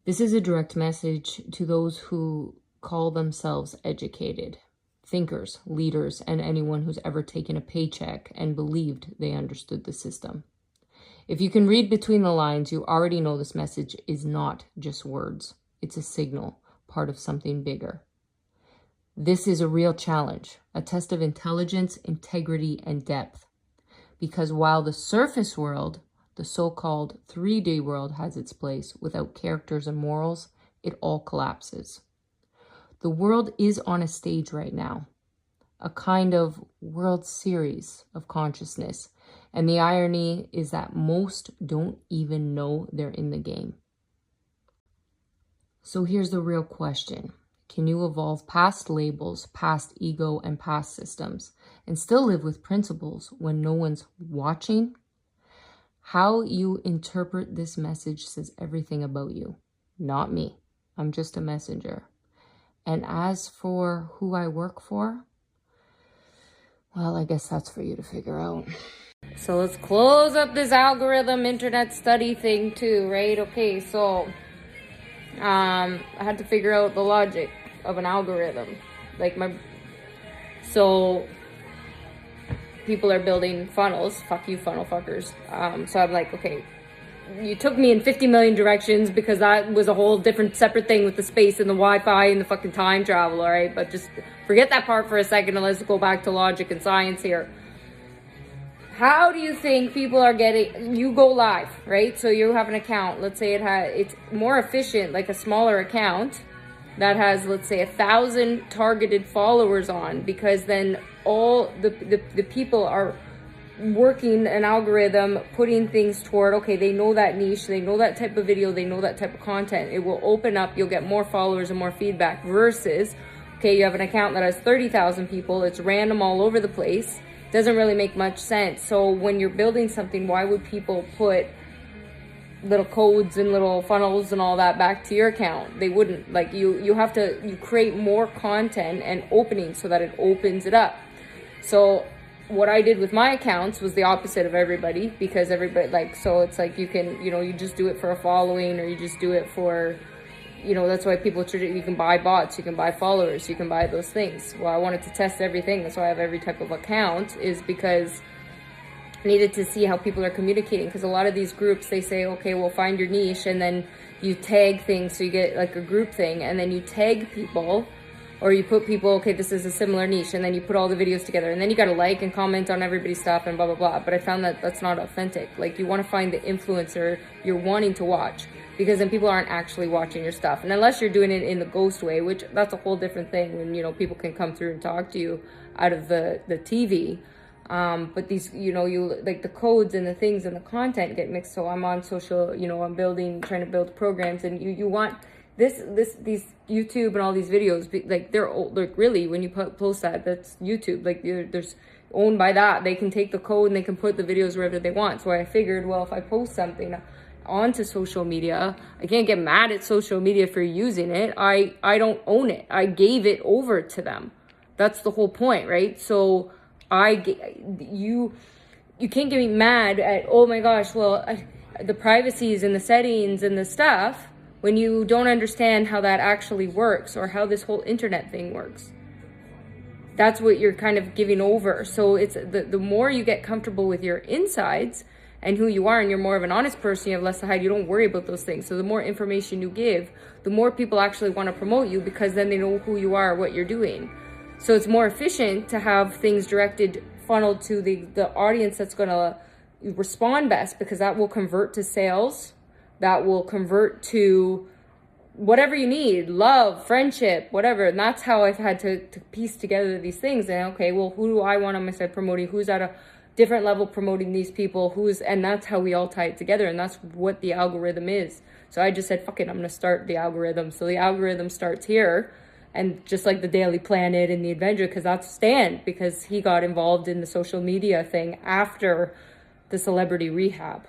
This is a direct message to those who call themselves educated, thinkers, leaders, and anyone who's ever taken a paycheck and believed they understood the system. If you can read between the lines, you already know this message is not just words. It's a signal, part of something bigger. This is a real challenge, a test of intelligence, integrity, and depth. Because while the surface world, the so-called 3D world, has its place without characters and morals, it all collapses. The world is on a stage right now, a kind of World Series of consciousness. And the irony is that most don't even know they're in the game. So here's the real question. Can you evolve past labels, past ego, and past systems, and still live with principles when no one's watching? How you interpret this message says everything about you, not me. I'm just a messenger. And as for who I work for, well, I guess that's for you to figure out. So let's close up this algorithm internet study thing too, right? Okay, so I had to figure out the logic of an algorithm. So people are building funnels. Fuck you, funnel fuckers. So I'm like, okay, you took me in 50 million directions because that was a whole different separate thing with the space and the Wi-Fi and the fucking time travel, all right? But just forget that part for a second and let's go back to logic and science here. How do you think people are getting, you go live, right? So you have an account, let's say it's more efficient, like a smaller account that has, let's say, 1,000 targeted followers on, because then all the people are working an algorithm, putting things toward, okay, they know that niche, they know that type of video, they know that type of content. It will open up, you'll get more followers and more feedback versus, okay, you have an account that has 30,000 people, it's random all over the place. Doesn't really make much sense. So when you're building something, why would people put little codes and little funnels and all that back to your account? They wouldn't. Like you create more content and openings so that it opens it up. So what I did with my accounts was the opposite of everybody, because everybody so it's like you can, you just do it for a following, or you just do it for, that's why people, you can buy bots, you can buy followers, you can buy those things. Well, I wanted to test everything. That's why I have every type of account, is because I needed to see how people are communicating. Because a lot of these groups, they say, okay, well, find your niche, and then you tag things. So you get like a group thing, and then you tag people, or you put people, okay, this is a similar niche, and then you put all the videos together, and then you got to like and comment on everybody's stuff and blah, blah, blah. But I found that that's not authentic. Like, you want to find the influencer you're wanting to watch, because then people aren't actually watching your stuff. And unless you're doing it in the ghost way, which that's a whole different thing, when, people can come through and talk to you out of the TV. But these, you like the codes and the things and the content get mixed. So I'm on social, I'm trying to build programs, and you want these YouTube and all these videos, they're old, like, really, when you post that's YouTube, like, there's owned by that. They can take the code and they can put the videos wherever they want. So I figured, well, if I post something onto social media, I can't get mad at social media for using it. I don't own it. I gave it over to them. That's the whole point, right? So you can't get me mad at, oh my gosh, well, the privacies and the settings and the stuff, when you don't understand how that actually works, or how this whole internet thing works. That's what you're kind of giving over. So it's the more you get comfortable with your insides and who you are, and you're more of an honest person, you have less to hide, you don't worry about those things. So the more information you give, the more people actually want to promote you, because then they know who you are, what you're doing. So it's more efficient to have things funneled to the audience that's going to respond best, because that will convert to sales, that will convert to whatever you need, love, friendship, whatever. And that's how I've had to piece together these things. And okay, well, who do I want on my side promoting? Who's at a different level promoting these people? And that's how we all tie it together. And that's what the algorithm is. So I just said, fuck it, I'm going to start the algorithm. So the algorithm starts here. And just like the Daily Planet and the Adventure, because that's Stan, because he got involved in the social media thing after the celebrity rehab.